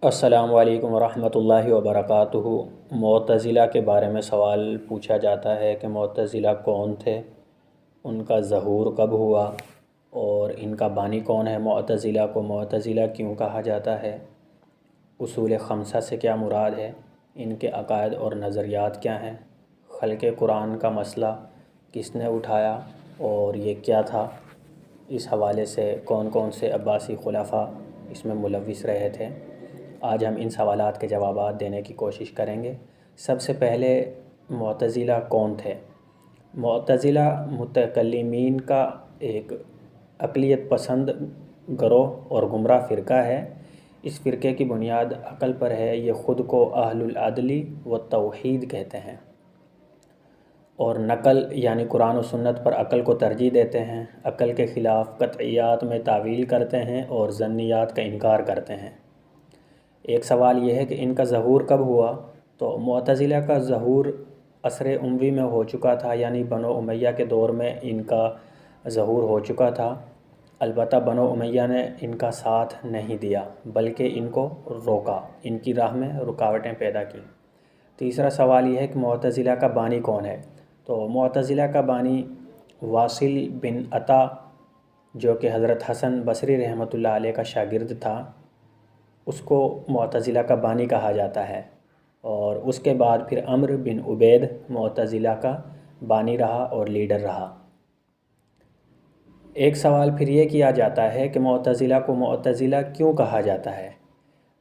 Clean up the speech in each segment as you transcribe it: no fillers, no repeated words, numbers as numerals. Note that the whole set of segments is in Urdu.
السلام علیکم ورحمۃ اللہ وبرکاتہ۔ معتزلہ کے بارے میں سوال پوچھا جاتا ہے کہ معتزلہ کون تھے، ان کا ظہور کب ہوا اور ان کا بانی کون ہے۔ معتزلہ کو معتزلہ کیوں کہا جاتا ہے، اصول خمسہ سے کیا مراد ہے، ان کے عقائد اور نظریات کیا ہیں، خلق قرآن کا مسئلہ کس نے اٹھایا اور یہ کیا تھا، اس حوالے سے کون کون سے عباسی خلفاء اس میں ملوث رہے تھے۔ آج ہم ان سوالات کے جوابات دینے کی کوشش کریں گے۔ سب سے پہلے معتزلہ کون تھے؟ معتزلہ متکلمین کا ایک عقلیت پسند گروہ اور گمراہ فرقہ ہے۔ اس فرقے کی بنیاد عقل پر ہے۔ یہ خود کو اہل العدل و توحید کہتے ہیں اور نقل یعنی قرآن و سنت پر عقل کو ترجیح دیتے ہیں۔ عقل کے خلاف قطعیات میں تعویل کرتے ہیں اور ظنیات کا انکار کرتے ہیں۔ ایک سوال یہ ہے کہ ان کا ظہور کب ہوا، تو معتزلہ کا ظہور عصر اموی میں ہو چکا تھا، یعنی بنو امیہ کے دور میں ان کا ظہور ہو چکا تھا۔ البتہ بنو امیہ نے ان کا ساتھ نہیں دیا بلکہ ان کو روکا، ان کی راہ میں رکاوٹیں پیدا کی۔ تیسرا سوال یہ ہے کہ معتزلہ کا بانی کون ہے، تو معتزلہ کا بانی واصل بن عطا جو کہ حضرت حسن بصری رحمۃ اللہ علیہ کا شاگرد تھا، اس کو معتزلہ کا بانی کہا جاتا ہے۔ اور اس کے بعد پھر عمرو بن عبید معتزلہ کا بانی رہا اور لیڈر رہا۔ ایک سوال پھر یہ کیا جاتا ہے کہ معتزلہ کو معتزلہ کیوں کہا جاتا ہے۔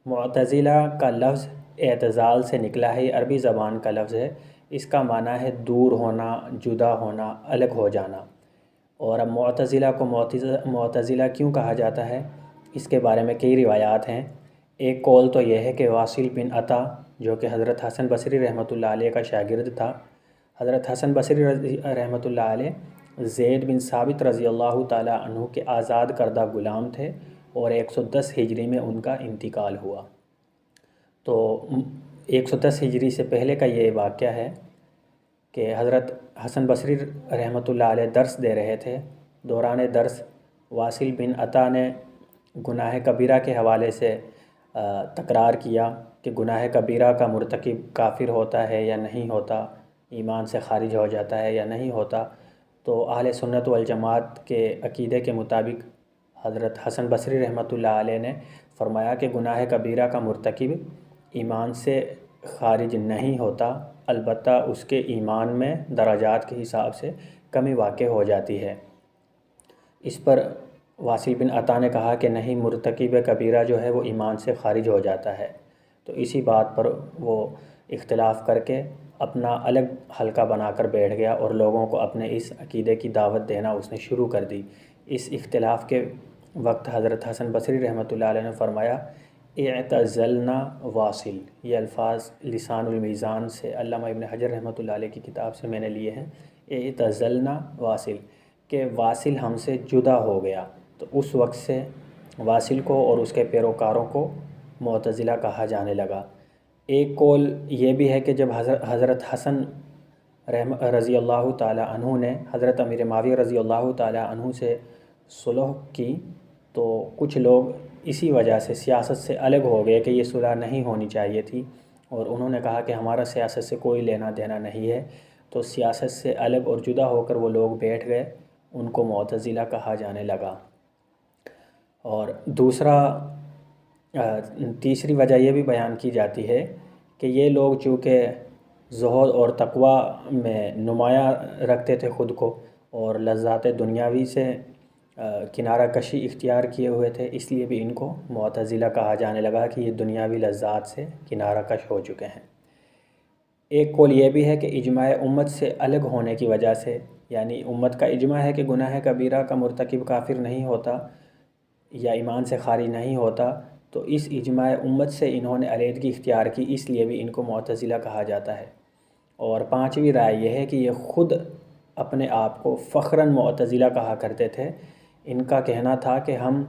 معتزلہ کا لفظ اعتزال سے نکلا ہے، یہ عربی زبان کا لفظ ہے۔ اس کا معنی ہے دور ہونا، جدا ہونا، الگ ہو جانا۔ اور اب معتزلہ کو معتزلہ کیوں کہا جاتا ہے، اس کے بارے میں کئی روایات ہیں۔ ایک قول تو یہ ہے کہ واصل بن عطا جو کہ حضرت حسن بصری رحمۃ اللہ علیہ کا شاگرد تھا، حضرت حسن بصری رحمۃ اللہ علیہ زید بن ثابت رضی اللہ تعالیٰ عنہ کے آزاد کردہ غلام تھے اور 110 ہجری میں ان کا انتقال ہوا۔ تو 110 ہجری سے پہلے کا یہ واقعہ ہے کہ حضرت حسن بصری رحمۃ اللہ علیہ درس دے رہے تھے۔ دوران درس واصل بن عطا نے گناہ کبیرہ کے حوالے سے تکرار کیا کہ گناہ کبیرہ کا مرتکب کافر ہوتا ہے یا نہیں ہوتا، ایمان سے خارج ہو جاتا ہے یا نہیں ہوتا۔ تو اہل سنت والجماعت کے عقیدے کے مطابق حضرت حسن بصری رحمۃ اللہ علیہ نے فرمایا کہ گناہ کبیرہ کا مرتکب ایمان سے خارج نہیں ہوتا، البتہ اس کے ایمان میں درجات کے حساب سے کمی واقع ہو جاتی ہے۔ اس پر واصل بن عطا نے کہا کہ نہیں، مرتکب کبیرہ جو ہے وہ ایمان سے خارج ہو جاتا ہے۔ تو اسی بات پر وہ اختلاف کر کے اپنا الگ حلقہ بنا کر بیٹھ گیا اور لوگوں کو اپنے اس عقیدے کی دعوت دینا اس نے شروع کر دی۔ اس اختلاف کے وقت حضرت حسن بصری رحمۃ اللہ علیہ نے فرمایا اعتزلنا واصل، یہ الفاظ لسان المیزان سے علامہ ابن حجر رحمۃ اللہ علیہ کی کتاب سے میں نے لیے ہیں۔ اعتزلنا واصل کہ واصل ہم سے جدا ہو گیا۔ تو اس وقت سے واصل کو اور اس کے پیروکاروں کو معتزلہ کہا جانے لگا۔ ایک قول یہ بھی ہے کہ جب حضرت حسن رضی اللہ تعالیٰ عنہ نے حضرت امیر معاویہ رضی اللہ تعالیٰ عنہ سے صلح کی تو کچھ لوگ اسی وجہ سے سیاست سے الگ ہو گئے کہ یہ صلح نہیں ہونی چاہیے تھی، اور انہوں نے کہا کہ ہمارا سیاست سے کوئی لینا دینا نہیں ہے۔ تو سیاست سے الگ اور جدا ہو کر وہ لوگ بیٹھ گئے، ان کو معتزلہ کہا جانے لگا۔ اور تیسری وجہ یہ بھی بیان کی جاتی ہے کہ یہ لوگ چونکہ زہد اور تقوی میں نمایاں رکھتے تھے خود کو اور لذات دنیاوی سے کنارہ کشی اختیار کیے ہوئے تھے، اس لیے بھی ان کو معتزلہ کہا جانے لگا کہ یہ دنیاوی لذات سے کنارہ کش ہو چکے ہیں۔ ایک قول یہ بھی ہے کہ اجماع امت سے الگ ہونے کی وجہ سے، یعنی امت کا اجماع ہے کہ گناہ کبیرہ کا مرتکب کافر نہیں ہوتا یا ایمان سے خارج نہیں ہوتا، تو اس اجماع امت سے انہوں نے علیحدگی اختیار کی، اس لیے بھی ان کو معتزلہ کہا جاتا ہے۔ اور پانچویں رائے یہ ہے کہ یہ خود اپنے آپ کو فخراً معتزلہ کہا کرتے تھے۔ ان کا کہنا تھا کہ ہم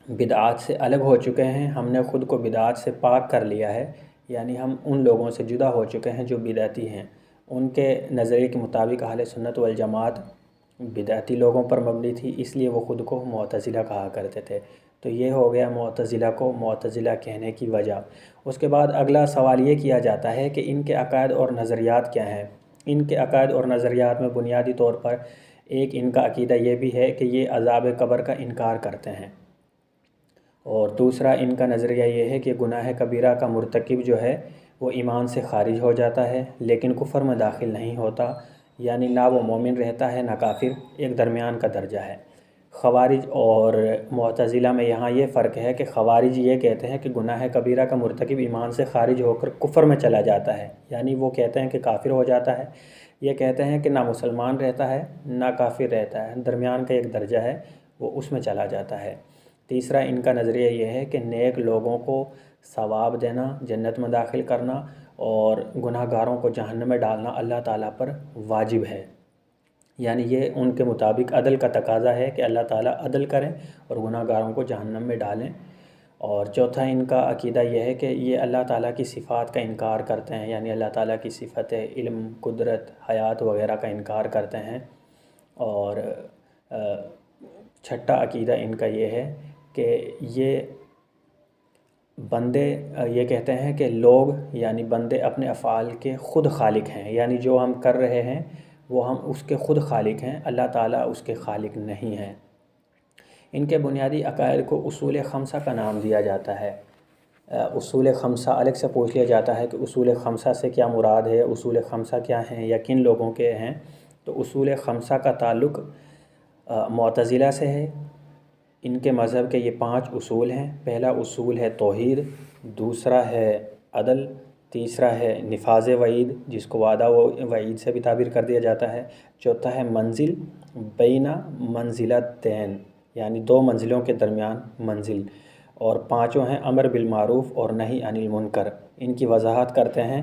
بدعات سے الگ ہو چکے ہیں، ہم نے خود کو بدعات سے پاک کر لیا ہے، یعنی ہم ان لوگوں سے جدا ہو چکے ہیں جو بدعتی ہیں۔ ان کے نظریے کے مطابق اہل سنت والجماعت بدعتی لوگوں پر مبنی تھی، اس لیے وہ خود کو معتزلہ کہا کرتے تھے۔ تو یہ ہو گیا معتزلہ کو معتزلہ کہنے کی وجہ۔ اس کے بعد اگلا سوال یہ کیا جاتا ہے کہ ان کے عقائد اور نظریات کیا ہیں۔ ان کے عقائد اور نظریات میں بنیادی طور پر ایک ان کا عقیدہ یہ بھی ہے کہ یہ عذاب قبر کا انکار کرتے ہیں، اور دوسرا ان کا نظریہ یہ ہے کہ گناہ کبیرہ کا مرتکب جو ہے وہ ایمان سے خارج ہو جاتا ہے لیکن کفر میں داخل نہیں ہوتا، یعنی نہ وہ مومن رہتا ہے نہ کافر، ایک درمیان کا درجہ ہے۔ خوارج اور معتزلہ میں یہاں یہ فرق ہے کہ خوارج یہ کہتے ہیں کہ گناہ کبیرہ کا مرتکب ایمان سے خارج ہو کر کفر میں چلا جاتا ہے، یعنی وہ کہتے ہیں کہ کافر ہو جاتا ہے۔ یہ کہتے ہیں کہ نہ مسلمان رہتا ہے نہ کافر رہتا ہے، درمیان کا ایک درجہ ہے، وہ اس میں چلا جاتا ہے۔ تیسرا ان کا نظریہ یہ ہے کہ نیک لوگوں کو ثواب دینا، جنت میں داخل کرنا، اور گناہ گاروں کو جہنم میں ڈالنا اللہ تعالیٰ پر واجب ہے، یعنی یہ ان کے مطابق عدل کا تقاضا ہے کہ اللہ تعالیٰ عدل کریں اور گناہ گاروں کو جہنم میں ڈالیں۔ اور چوتھا ان کا عقیدہ یہ ہے کہ یہ اللہ تعالیٰ کی صفات کا انکار کرتے ہیں، یعنی اللہ تعالیٰ کی صفت علم، قدرت، حیات وغیرہ کا انکار کرتے ہیں۔ اور چھٹا عقیدہ ان کا یہ ہے کہ یہ بندے یہ کہتے ہیں کہ لوگ یعنی بندے اپنے افعال کے خود خالق ہیں، یعنی جو ہم کر رہے ہیں وہ ہم اس کے خود خالق ہیں، اللہ تعالیٰ اس کے خالق نہیں ہیں۔ ان کے بنیادی عقائد کو اصول خمسہ کا نام دیا جاتا ہے۔ اصول خمسہ الگ سے پوچھ لیا جاتا ہے کہ اصول خمسہ سے کیا مراد ہے، اصول خمسہ کیا ہیں یا کن لوگوں کے ہیں، تو اصول خمسہ کا تعلق معتزلہ سے ہے۔ ان کے مذہب کے یہ 5 اصول ہیں۔ پہلا اصول ہے توحید، دوسرا ہے عدل، تیسرا ہے نفاذ وعید جس کو وعدہ و وعید سے بھی تعبیر کر دیا جاتا ہے، چوتھا ہے منزل بین منزلتین یعنی 2 منزلوں کے درمیان منزل، اور پانچوں ہیں امر بالمعروف اور نہی عن المنکر۔ ان کی وضاحت کرتے ہیں۔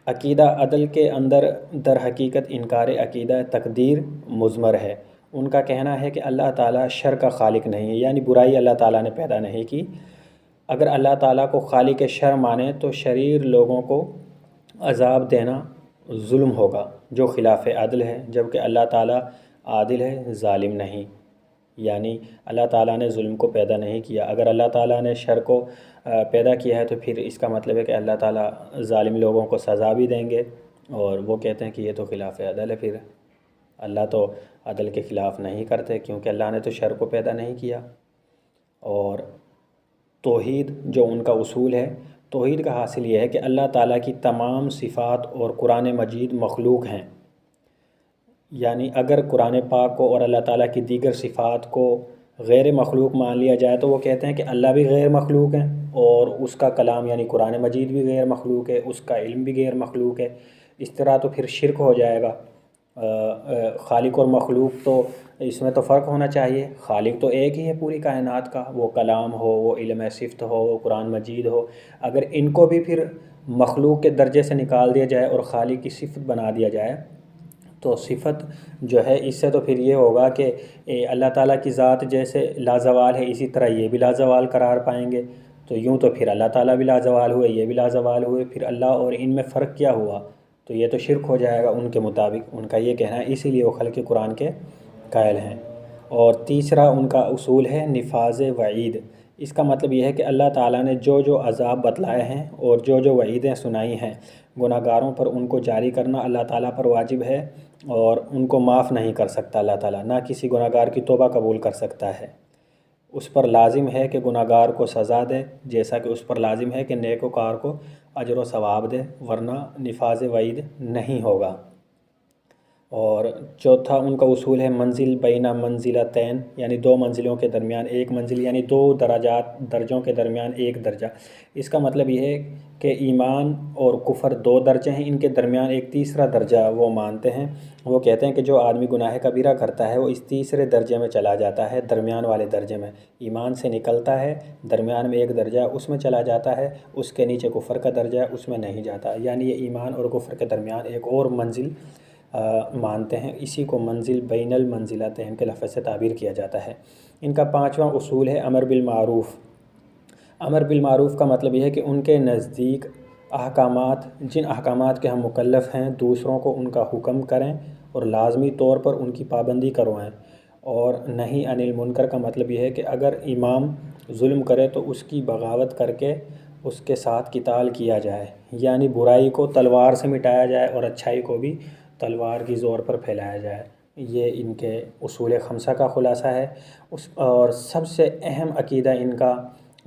عقیدہ عدل کے اندر در حقیقت انکار عقیدہ تقدیر مضمر ہے۔ ان کا کہنا ہے کہ اللہ تعالیٰ شر کا خالق نہیں ہے، یعنی برائی اللہ تعالیٰ نے پیدا نہیں کی۔ اگر اللہ تعالیٰ کو خالق شر مانے تو شریر لوگوں کو عذاب دینا ظلم ہوگا جو خلاف عدل ہے، جبکہ اللہ تعالیٰ عادل ہے، ظالم نہیں، یعنی اللہ تعالیٰ نے ظلم کو پیدا نہیں کیا۔ اگر اللہ تعالیٰ نے شر کو پیدا کیا ہے تو پھر اس کا مطلب ہے کہ اللہ تعالیٰ ظالم لوگوں کو سزا بھی دیں گے، اور وہ کہتے ہیں کہ یہ تو خلاف عدل ہے، پھر اللہ تو عدل کے خلاف نہیں کرتے کیونکہ اللہ نے تو شر کو پیدا نہیں کیا۔ اور توحید جو ان کا اصول ہے، توحید کا حاصل یہ ہے کہ اللہ تعالیٰ کی تمام صفات اور قرآن مجید مخلوق ہیں، یعنی اگر قرآن پاک کو اور اللہ تعالیٰ کی دیگر صفات کو غیر مخلوق مان لیا جائے تو وہ کہتے ہیں کہ اللہ بھی غیر مخلوق ہے، اور اس کا کلام یعنی قرآن مجید بھی غیر مخلوق ہے، اس کا علم بھی غیر مخلوق ہے۔ اس طرح تو پھر شرک ہو جائے گا۔ خالق اور مخلوق تو اس میں تو فرق ہونا چاہیے۔ خالق تو ایک ہی ہے پوری کائنات کا، وہ کلام ہو، وہ علم صفت ہو، وہ قرآن مجید ہو۔ اگر ان کو بھی پھر مخلوق کے درجے سے نکال دیا جائے اور خالق کی صفت بنا دیا جائے تو صفت جو ہے اس سے تو پھر یہ ہوگا کہ اللہ تعالیٰ کی ذات جیسے لازوال ہے اسی طرح یہ بھی لازوال قرار پائیں گے، تو یوں تو پھر اللہ تعالیٰ بھی لازوال ہوئے، یہ بھی لازوال ہوئے، پھر اللہ اور ان میں فرق کیا ہوا؟ تو یہ تو شرک ہو جائے گا ان کے مطابق، ان کا یہ کہنا ہے، اسی لیے وہ خلق قرآن کے قائل ہیں۔ اور تیسرا ان کا اصول ہے نفاذ وعید۔ اس کا مطلب یہ ہے کہ اللہ تعالیٰ نے جو جو عذاب بتلائے ہیں اور جو جو وعیدیں سنائی ہیں گناہ گاروں پر، ان کو جاری کرنا اللہ تعالیٰ پر واجب ہے، اور ان کو معاف نہیں کر سکتا اللہ تعالیٰ، نہ کسی گناہ گار کی توبہ قبول کر سکتا ہے۔ اس پر لازم ہے کہ گناہ گار کو سزا دے، جیسا کہ اس پر لازم ہے کہ نیکوکار کو اجر و ثواب دے، ورنہ نفاذ وعید نہیں ہوگا۔ اور چوتھا ان کا اصول ہے منزل بین منزلتین، یعنی 2 منزلوں کے درمیان ایک منزل، یعنی 2 درجوں کے درمیان ایک درجہ۔ اس کا مطلب یہ ہے کہ ایمان اور کفر 2 درجے ہیں، ان کے درمیان ایک تیسرا درجہ وہ مانتے ہیں۔ وہ کہتے ہیں کہ جو آدمی گناہ کبیرہ کرتا ہے وہ اس تیسرے درجے میں چلا جاتا ہے، درمیان والے درجے میں، ایمان سے نکلتا ہے، درمیان میں ایک درجہ اس میں چلا جاتا ہے، اس کے نیچے کفر کا درجہ ہے، اس میں نہیں جاتا، یعنی یہ ایمان اور کفر کے درمیان ایک اور منزل مانتے ہیں۔ اسی کو منزل بین المنزلتین کے لفظ سے تعبیر کیا جاتا ہے۔ ان کا 5واں اصول ہے امر بالمعروف۔ امر بالمعروف کا مطلب یہ ہے کہ ان کے نزدیک احکامات، جن احکامات کے ہم مکلف ہیں، دوسروں کو ان کا حکم کریں اور لازمی طور پر ان کی پابندی کروائیں، اور نہی عن المنکر کا مطلب یہ ہے کہ اگر امام ظلم کرے تو اس کی بغاوت کر کے اس کے ساتھ قتال کیا جائے، یعنی برائی کو تلوار سے مٹایا جائے اور اچھائی کو بھی تلوار کی زور پر پھیلایا جائے۔ یہ ان کے اصول خمسہ کا خلاصہ ہے۔ اور سب سے اہم عقیدہ ان کا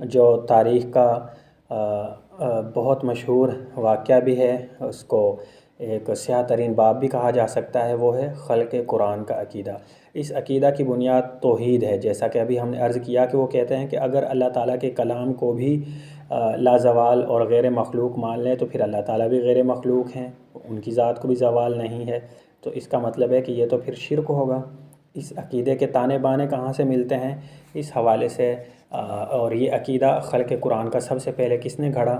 جو تاریخ کا بہت مشہور واقعہ بھی ہے، اس کو ایک سیاہ ترین باب بھی کہا جا سکتا ہے، وہ ہے خلق قرآن کا عقیدہ۔ اس عقیدہ کی بنیاد توحید ہے، جیسا کہ ابھی ہم نے عرض کیا کہ وہ کہتے ہیں کہ اگر اللہ تعالیٰ کے کلام کو بھی لازوال اور غیر مخلوق مان لیں تو پھر اللہ تعالیٰ بھی غیر مخلوق ہیں، ان کی ذات کو بھی زوال نہیں ہے، تو اس کا مطلب ہے کہ یہ تو پھر شرک ہوگا۔ اس عقیدے کے تانے بانے کہاں سے ملتے ہیں؟ اس حوالے سے اور یہ عقیدہ خلق قرآن کا سب سے پہلے کس نے گھڑا؟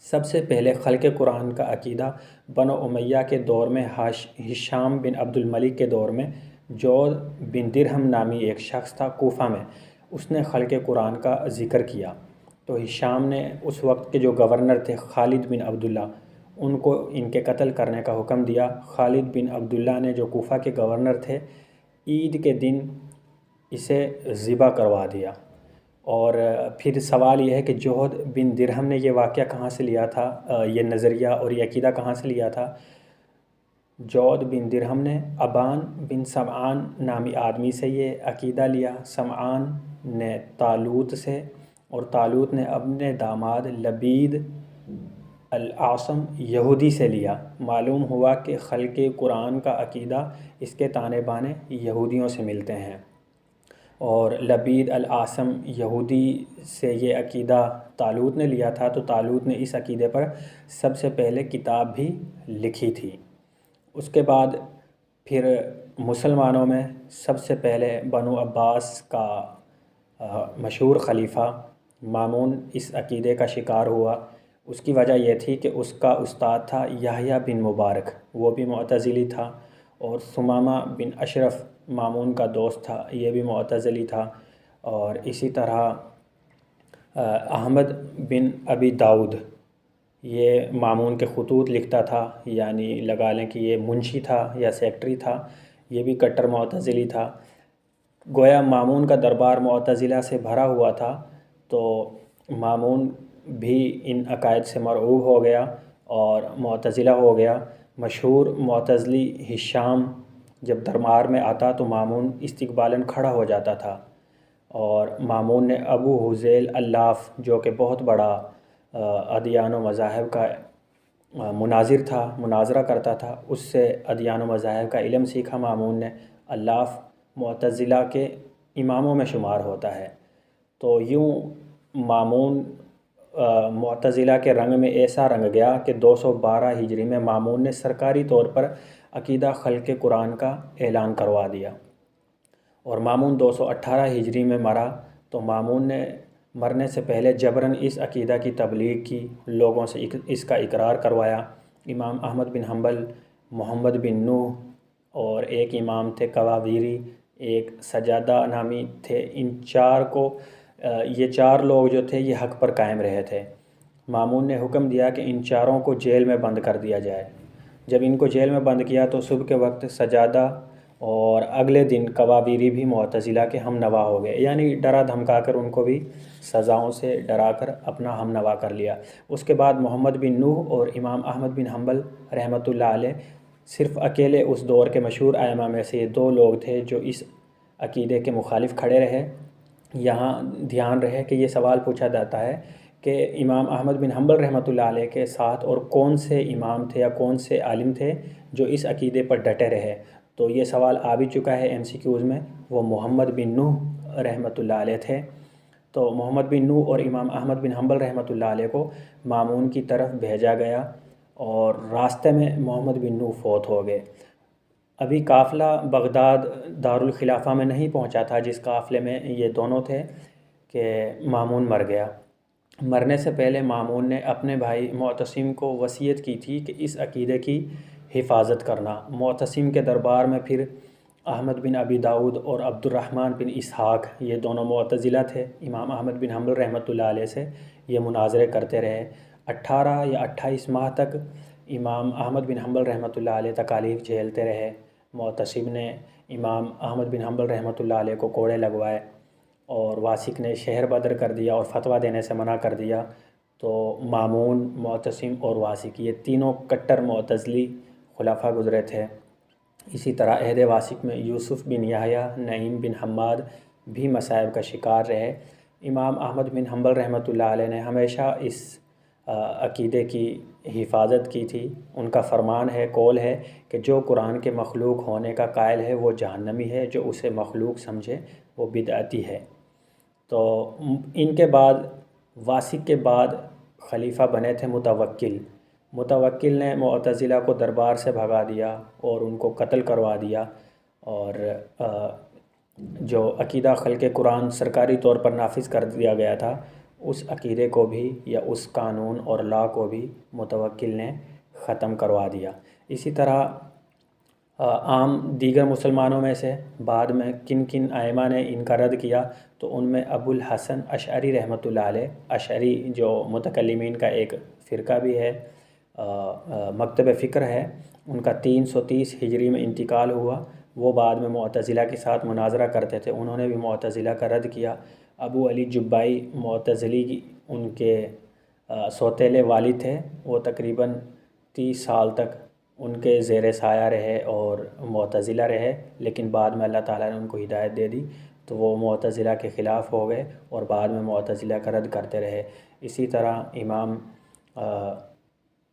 سب سے پہلے خلق قرآن کا عقیدہ بنو امیہ کے دور میں ہشام بن عبد الملک کے دور میں جود بن درہم نامی ایک شخص تھا کوفہ میں، اس نے خلق قرآن کا ذکر کیا۔ تو ہشام نے اس وقت کے جو گورنر تھے خالد بن عبداللہ، ان کو ان کے قتل کرنے کا حکم دیا۔ خالد بن عبداللہ نے جو کوفہ کے گورنر تھے، عید کے دن اسے ذبح کروا دیا۔ اور پھر سوال یہ ہے کہ جوہد بن درہم نے یہ واقعہ کہاں سے لیا تھا، یہ نظریہ اور یہ عقیدہ کہاں سے لیا تھا؟ جوہد بن درہم نے ابان بن سمعان نامی آدمی سے یہ عقیدہ لیا، سمعان نے طالوت سے، اور طالوت نے اپنے داماد لبید الاعصم یہودی سے لیا۔ معلوم ہوا کہ خلق قرآن کا عقیدہ اس کے تانے بانے یہودیوں سے ملتے ہیں، اور لبید الاعصم یہودی سے یہ عقیدہ طالوت نے لیا تھا، تو طالوت نے اس عقیدے پر سب سے پہلے کتاب بھی لکھی تھی۔ اس کے بعد پھر مسلمانوں میں سب سے پہلے بنو عباس کا مشہور خلیفہ مامون اس عقیدے کا شکار ہوا۔ اس کی وجہ یہ تھی کہ اس کا استاد تھا یحییٰ بن مبارک، وہ بھی معتزلی تھا، اور ثمامہ بن اشرف مامون کا دوست تھا، یہ بھی معتزلی تھا، اور اسی طرح احمد بن ابی داؤد یہ مامون کے خطوط لکھتا تھا، یعنی لگا لیں کہ یہ منشی تھا یا سیکٹری تھا، یہ بھی کٹر معتزلی تھا۔ گویا مامون کا دربار معتزلہ سے بھرا ہوا تھا، تو مامون بھی ان عقائد سے مرعوب ہو گیا اور معتزلہ ہو گیا۔ مشہور معتزلی ہشام جب دربار میں آتا تو مامون استقبالاً کھڑا ہو جاتا تھا، اور مامون نے ابو حذیل اللاف جو کہ بہت بڑا ادیان و مذاہب کا مناظر تھا، مناظرہ کرتا تھا، اس سے ادیان و مذاہب کا علم سیکھا مامون نے۔ اللاف معتزلہ کے اماموں میں شمار ہوتا ہے۔ تو یوں مامون معتزلہ کے رنگ میں ایسا رنگ گیا کہ 212 ہجری میں مامون نے سرکاری طور پر عقیدہ خلق قرآن کا اعلان کروا دیا، اور مامون 218 ہجری میں مرا۔ تو مامون نے مرنے سے پہلے جبراً اس عقیدہ کی تبلیغ کی، لوگوں سے اس کا اقرار کروایا۔ امام احمد بن حنبل، محمد بن نوح، اور ایک امام تھے قواویری، ایک سجادہ نامی تھے، ان چار کو یہ چار لوگ جو تھے یہ حق پر قائم رہے تھے۔ مامون نے حکم دیا کہ ان چاروں کو جیل میں بند کر دیا جائے۔ جب ان کو جیل میں بند کیا تو صبح کے وقت سجادہ اور اگلے دن قواویری بھی معتزلہ کے ہم نوا ہو گئے، یعنی ڈرا دھمکا کر ان کو بھی سزاؤں سے ڈرا کر اپنا ہم نوا کر لیا۔ اس کے بعد محمد بن نوح اور امام احمد بن حنبل رحمۃ اللہ علیہ صرف اکیلے اس دور کے مشہور ائمہ میں سے یہ دو لوگ تھے جو اس عقیدے کے مخالف کھڑے رہے۔ یہاں دھیان رہے کہ یہ سوال پوچھا جاتا ہے کہ امام احمد بن حنبل رحمۃ اللہ علیہ کے ساتھ اور کون سے امام تھے یا کون سے عالم تھے جو اس عقیدے پر ڈٹے رہے، تو یہ سوال آ بھی چکا ہے MCQs میں، وہ محمد بن نوح رحمۃ اللہ علیہ تھے۔ تو محمد بن نوح اور امام احمد بن حنبل رحمۃ اللہ علیہ کو مامون کی طرف بھیجا گیا، اور راستے میں محمد بن نوح فوت ہو گئے۔ ابھی قافلہ بغداد دارالخلافہ میں نہیں پہنچا تھا جس قافلے میں یہ دونوں تھے کہ مامون مر گیا۔ مرنے سے پہلے مامون نے اپنے بھائی معتصم کو وصیت کی تھی کہ اس عقیدے کی حفاظت کرنا۔ معتصم کے دربار میں پھر احمد بن ابی داؤد اور عبد الرحمن بن اسحاق یہ دونوں معتزلہ تھے، امام احمد بن حنبل رحمۃ اللہ علیہ سے یہ مناظرے کرتے رہے۔ 18 یا 28 ماہ تک امام احمد بن حنبل رحمۃ اللہ علیہ تکالیف جھیلتے رہے۔ معتصم نے امام احمد بن حنبل رحمۃ اللہ علیہ کو کوڑے لگوائے اور واسق نے شہر بدر کر دیا اور فتویٰ دینے سے منع کر دیا، تو مامون، معتصم اور واسق یہ تینوں کٹر معتزلی خلفاء گزرے تھے۔ اسی طرح عہد واسق میں یوسف بن یحییٰ، نعیم بن حماد بھی مصائب کا شکار رہے۔ امام احمد بن حنبل رحمۃ اللہ علیہ نے ہمیشہ اس عقیدے کی حفاظت کی تھی۔ ان کا فرمان ہے، قول ہے کہ جو قرآن کے مخلوق ہونے کا قائل ہے وہ جہنمی ہے، جو اسے مخلوق سمجھے وہ بدعتی ہے۔ تو ان کے بعد، واسق کے بعد خلیفہ بنے تھے متوکل۔ متوکل نے معتزلہ کو دربار سے بھگا دیا اور ان کو قتل کروا دیا، اور جو عقیدہ خلق قرآن سرکاری طور پر نافذ کر دیا گیا تھا، اس عقیدے کو بھی یا اس قانون اور لا کو بھی متوکل نے ختم کروا دیا۔ اسی طرح عام دیگر مسلمانوں میں سے بعد میں کن کن ائمہ نے ان کا رد کیا، تو ان میں ابو الحسن اشعری رحمۃ اللہ علیہ، اشعری جو متکلمین کا ایک فرقہ بھی ہے، مکتب فکر ہے، ان کا 330 ہجری میں انتقال ہوا۔ وہ بعد میں معتزلہ کے ساتھ مناظرہ کرتے تھے، انہوں نے بھی معتزلہ کا رد کیا۔ ابو علی جبائی معتزلی ان کے سوتیلے والد تھے، وہ تقریباً 30 سال تک ان کے زیر سایہ رہے اور معتزلہ رہے، لیکن بعد میں اللہ تعالیٰ نے ان کو ہدایت دے دی تو وہ معتزلہ کے خلاف ہو گئے اور بعد میں معتزلہ کا رد کرتے رہے۔ اسی طرح امام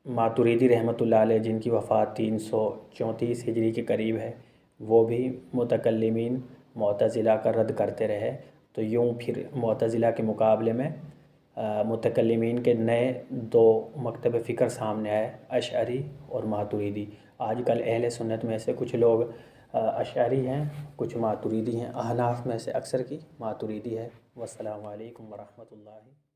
ماتریدی رحمۃ اللہ علیہ، جن کی وفات 334 ہجری کے قریب ہے، وہ بھی متکلمین معتزلہ کا رد کرتے رہے۔ تو یوں پھر معتزلہ کے مقابلے میں متکلمین کے نئے دو مکتب فکر سامنے آئے، اشعری اور ماتریدی۔ آج کل اہل سنت میں سے کچھ لوگ اشعری ہیں، کچھ ماتریدی ہیں، احناف میں سے اکثر کی ماتریدی ہے۔ والسلام علیکم ورحمۃ اللہ۔